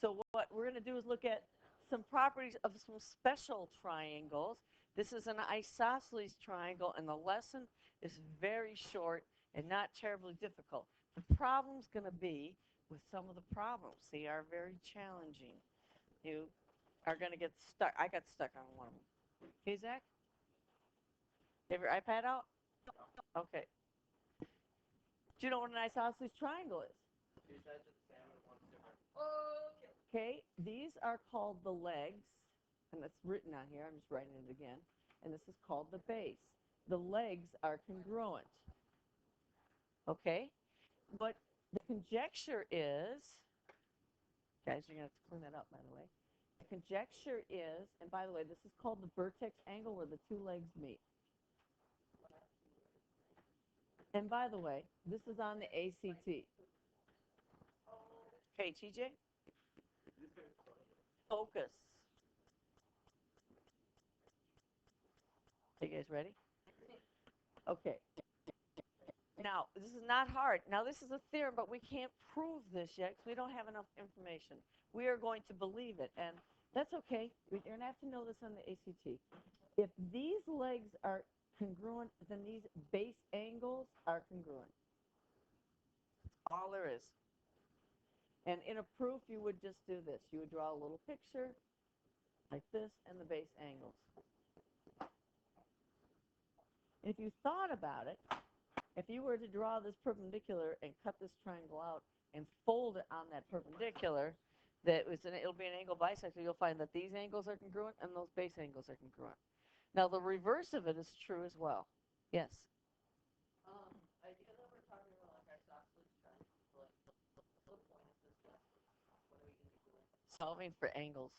So what we're going to do is look at some properties of some special triangles. This is an isosceles triangle, and the lesson is very short and not terribly difficult. The problem's going to be with some of the problems. They are very challenging. You are going to get stuck. I got stuck on one of them. Okay, Zach? You have your iPad out? Okay. Do you know what an isosceles triangle is? Okay, these are called the legs, and that's written on here. I'm just writing it again. And this is called the base. The legs are congruent. Okay? But the conjecture is, guys, you're going to have to clean that up, by the way. The conjecture is, and by the way, this is called the vertex angle where the two legs meet. And by the way, this is on the ACT. Okay, TJ? Focus. Are you guys ready? Okay. Now, this is not hard. Now, this is a theorem, but we can't prove this yet because we don't have enough information. We are going to believe it, and that's okay. You're going to have to know this on the ACT. If these legs are congruent, then these base angles are congruent. That's all there is. And in a proof, you would just do this. You would draw a little picture like this and the base angles. And if you thought about it, if you were to draw this perpendicular and cut this triangle out and fold it on that perpendicular, it'll be an angle bisector, you'll find that these angles are congruent and those base angles are congruent. Now, the reverse of it is true as well. Yes? Idea that we're talking about like isosceles triangles, the point is this one. What are we going to be doing? Solving for angles.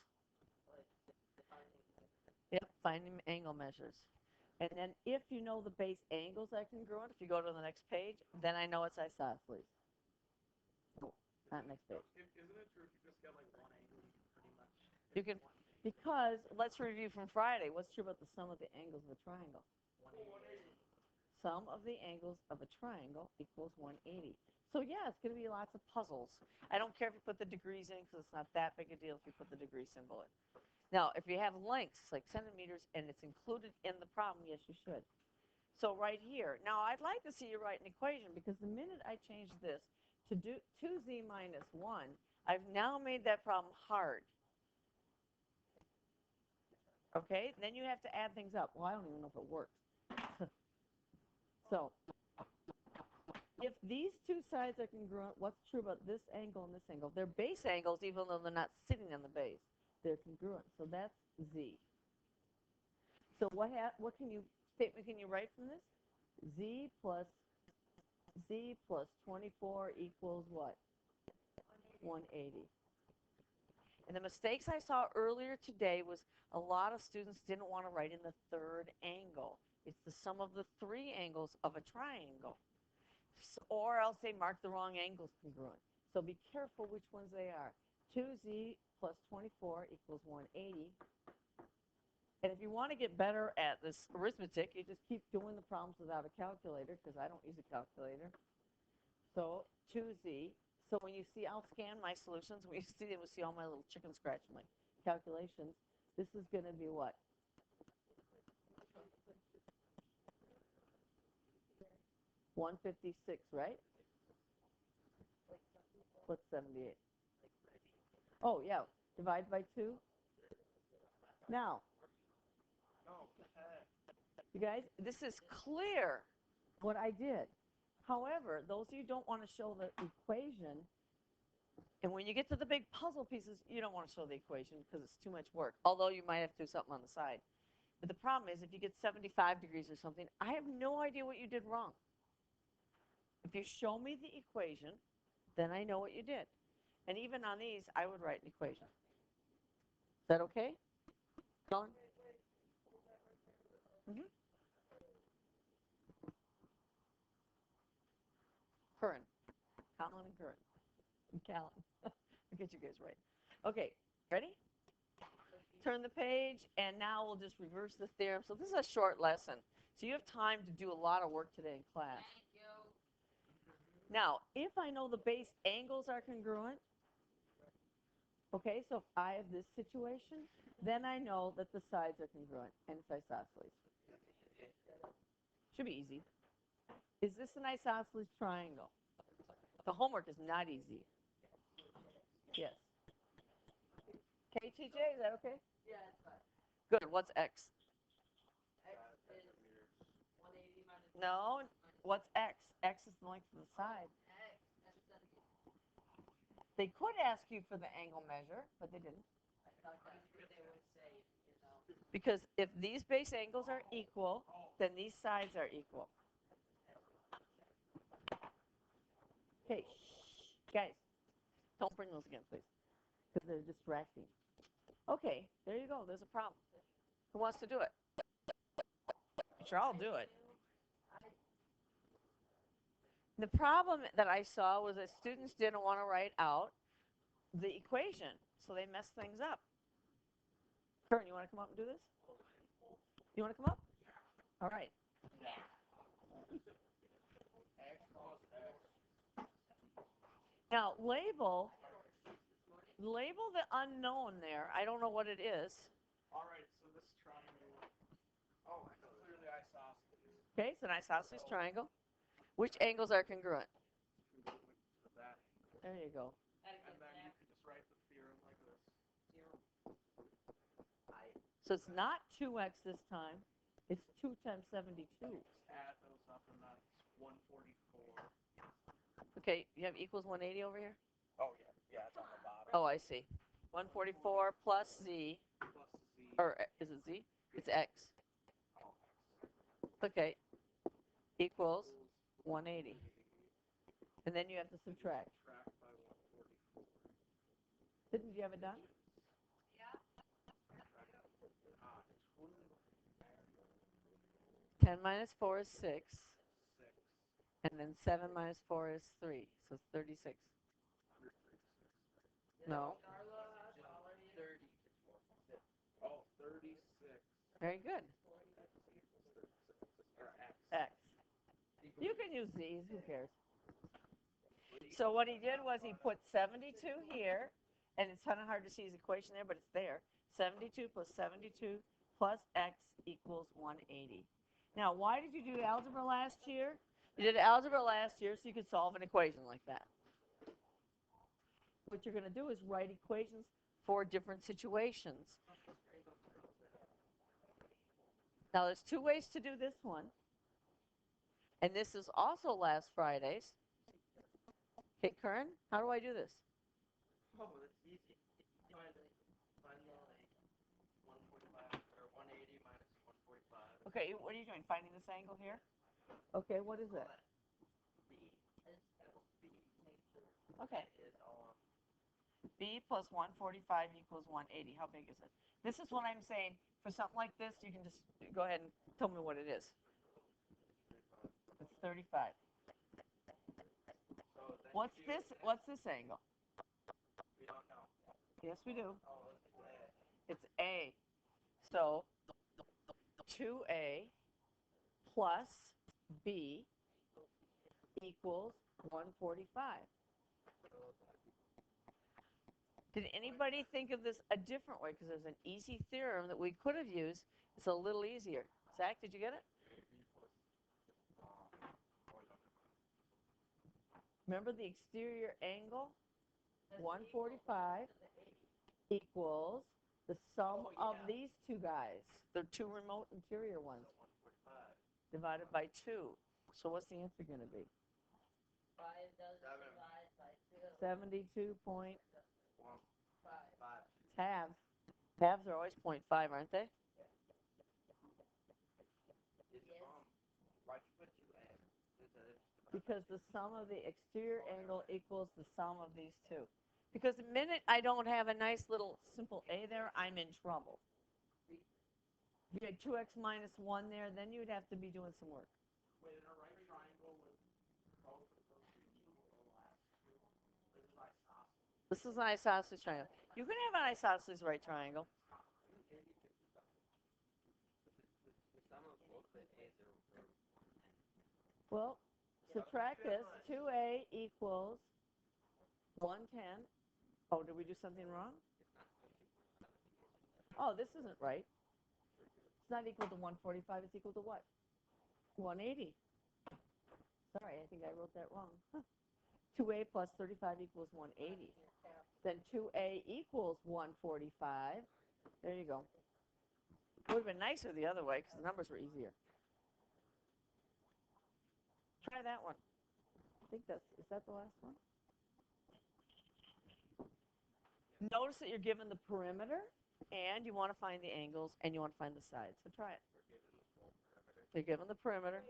Yep, finding angle measures. And then if you know the base angles are congruent, if you go to the next page, then I know it's isosceles. Oh, not next page. Isn't it true if you just get like one angle, you can pretty much... You can, because let's review from Friday. What's true about the sum of the angles of a triangle? 180. Sum of the angles of a triangle equals 180. So yeah, it's going to be lots of puzzles. I don't care if you put the degrees in because it's not that big a deal if you put the degree symbol in. Now, if you have lengths like centimeters and it's included in the problem, yes, you should. So right here, now I'd like to see you write an equation because the minute I change this to do 2z minus 1, I've now made that problem hard. Okay, then you have to add things up. Well, I don't even know if it works. So if these two sides are congruent, what's true about this angle and this angle? They're base angles even though they're not sitting on the base. They're congruent. So that's z. So what statement can you write from this? Z plus 24 equals what? 180. And the mistakes I saw earlier today was a lot of students didn't want to write in the third angle. It's the sum of the three angles of a triangle. Or else they mark the wrong angles congruent. So be careful which ones they are. 2z plus 24 equals 180. And if you want to get better at this arithmetic, you just keep doing the problems without a calculator, because I don't use a calculator. So 2z. So when you see, I'll scan my solutions. When you see them, we'll see all my little chicken scratch, my calculations. This is going to be what? 156, right? What's 78? Oh, yeah. Divide by 2. Now, you guys, this is clear what I did. However, those of you who don't want to show the equation, and when you get to the big puzzle pieces, you don't want to show the equation because it's too much work, although you might have to do something on the side. But the problem is if you get 75 degrees or something, I have no idea what you did wrong. If you show me the equation, then I know what you did. And even on these, I would write an equation. Is that okay? John? Mm-hmm. Curran. Colin and Curran. And Callan. I'll get you guys right. Okay, ready? Turn the page, and now we'll just reverse the theorem. So this is a short lesson. So you have time to do a lot of work today in class. Thank you. Now, if I know the base angles are congruent, Okay, so if I have this situation, then I know that the sides are congruent and it's isosceles. Should be easy. Is this an isosceles triangle? The homework is not easy. Yes. KTJ, is that okay? Yeah, it's fine. Good. What's X? X is 180 minus. No. What's X? X is the length of the side. X. That's 70. They could ask you for the angle measure, but they didn't. I thought that's what they would say, Because if these base angles are equal, then these sides are equal. Okay, guys, don't bring those again, please, because they're distracting. Okay, there you go. There's a problem. Who wants to do it? Sure, I'll do it. The problem that I saw was that students didn't want to write out the equation, so they messed things up. Kern, you want to come up and do this? You want to come up? All right. Now, label the unknown there. I don't know what it is. All right, so this triangle. Oh, it's clearly isosceles. Okay, it's an isosceles triangle. Which angles are congruent? That. There you go. And then you can just write the theorem like this. So it's not 2x this time. It's 2 times 72. Add those up, and that's 144. Okay, you have equals 180 over here? Oh, yeah. Yeah, it's on the bottom. Oh, I see. 144 plus z, Plus z. or is it z? It's x. Okay, equals 180. And then you have to subtract. Subtract by 144. Didn't you have it done? 10 minus 4 is 6. 6. And then 7 minus 4 is 3. So it's 36. No. Oh, 36. Very good. Or x. X. You can use these. Who cares? So what he did was he put 72 here. And it's kind of hard to see his equation there, but it's there. 72 plus 72 plus x equals 180. Now, why did you do algebra last year? You did algebra last year so you could solve an equation like that. What you're going to do is write equations for different situations. Now, there's two ways to do this one. And this is also last Friday's. Okay, Kern, how do I do this? Oh, that's easy. Find the 145 or 180 minus 145. Okay, what are you doing? Finding this angle here? Okay, what is it? Okay. B plus 145 equals 180. How big is it? This is what I'm saying. For something like this, you can just go ahead and tell me what it is. It's 35. What's this? What's this angle? We don't know. Yes, we do. Oh, It's A. So 2A plus B equals 145. Did anybody think of this a different way? Because there's an easy theorem that we could have used. It's a little easier. Zach, did you get it? Remember the exterior angle? 145 equals the sum of these two guys. The two remote interior ones. Divided by 2. So what's the answer going to be? 5 does divide by 2. 72.5. 5. Halves. Halves are always 0.5, aren't they? Because the sum of the exterior angle equals the sum of these two. Because the minute I don't have a nice little simple A there, I'm in trouble. If you had 2x minus 1 there, then you'd have to be doing some work. Wait, in a right triangle with both of those This is an isosceles triangle. You can have an isosceles right triangle. Well, subtract this. 2a equals 110 Oh, did we do something wrong? Oh, this isn't right. It's not equal to 145. It's equal to what? 180. Sorry, I think I wrote that wrong. Huh. 2a plus 35 equals 180. Then 2a equals 145. There you go. It would have been nicer the other way because the numbers were easier. Try that one. I think is that the last one? Notice that you're given the perimeter, and you want to find the angles, and you want to find the sides. So try it. You're given the perimeter.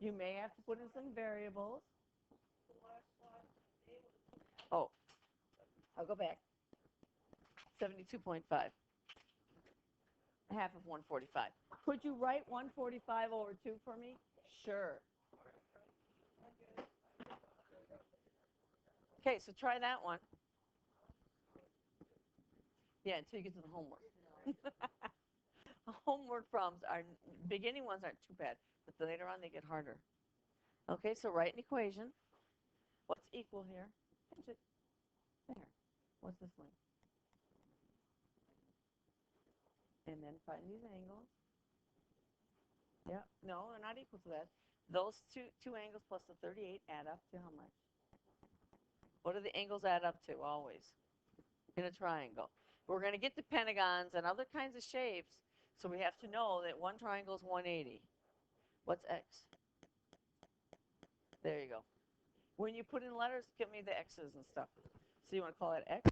You may have to put in some variables. Oh, I'll go back. 72.5. Half of 145. Could you write 145 over 2 for me? Sure. Okay, so try that one. Yeah, until you get to the homework. Homework problems beginning ones aren't too bad, but later on they get harder. Okay, so write an equation. What's equal here? Pinch it. There. What's this length? And then find these angles. Yeah, no, they're not equal to that. Those two angles plus the 38 add up to how much? What do the angles add up to always in a triangle? We're going to get to pentagons and other kinds of shapes, so we have to know that one triangle is 180. What's x? There you go. When you put in letters, give me the x's and stuff. So you want to call it x?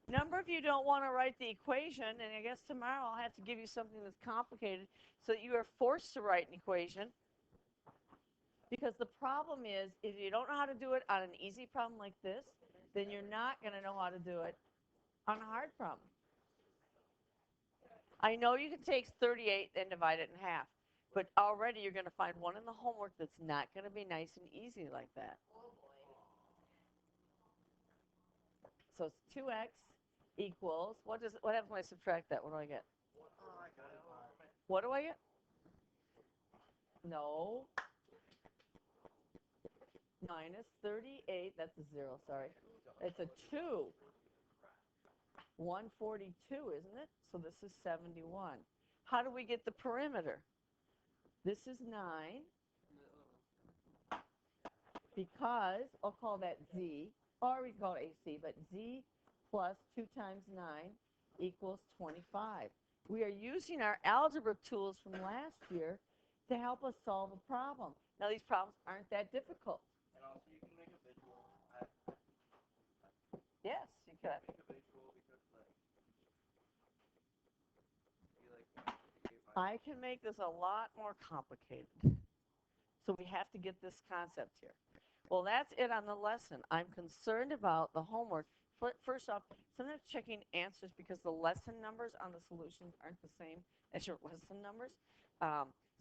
Number of you don't want to write the equation, and I guess tomorrow I'll have to give you something that's complicated so that you are forced to write an equation. Because the problem is, if you don't know how to do it on an easy problem like this, then you're not going to know how to do it on a hard problem. I know you can take 38 and divide it in half, but already you're going to find one in the homework that's not going to be nice and easy like that. So it's 2x equals, what happens when I subtract that? What do I get? What do I get? No. Minus 38, that's a 0, sorry. It's a 2. 142, isn't it? So this is 71. How do we get the perimeter? This is 9. Because, I'll call that z, or we call it ac, but z plus 2 times 9 equals 25. We are using our algebra tools from last year to help us solve a problem. Now, these problems aren't that difficult. And also, you can make a visual. Yes, you could. Make a visual because, I can make this a lot more complicated. So we have to get this concept here. Well, that's it on the lesson. I'm concerned about the homework. First off, sometimes checking answers because the lesson numbers on the solutions aren't the same as your lesson numbers.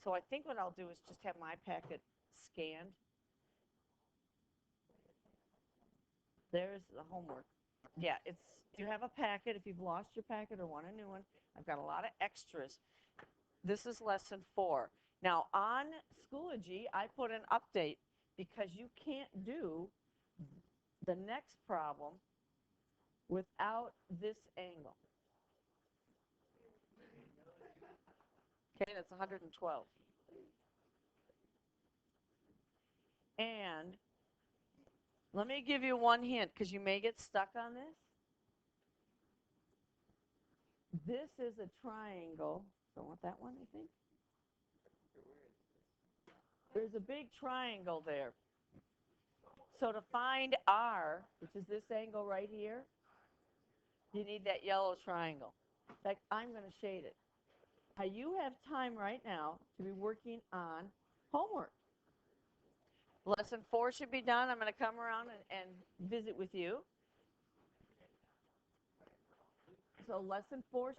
So I think what I'll do is just have my packet scanned. There's the homework. Yeah, you have a packet. If you've lost your packet or want a new one, I've got a lot of extras. This is lesson 4. Now, on Schoology, I put an update because you can't do the next problem without this angle. Okay, that's 112. Let me give you one hint because you may get stuck on this. This is a triangle. Don't want that one, I think. There's a big triangle there. So to find R, which is this angle right here, you need that yellow triangle. In fact, I'm going to shade it. Now you have time right now to be working on homework. Lesson 4 should be done. I'm going to come around and visit with you. So lesson 4.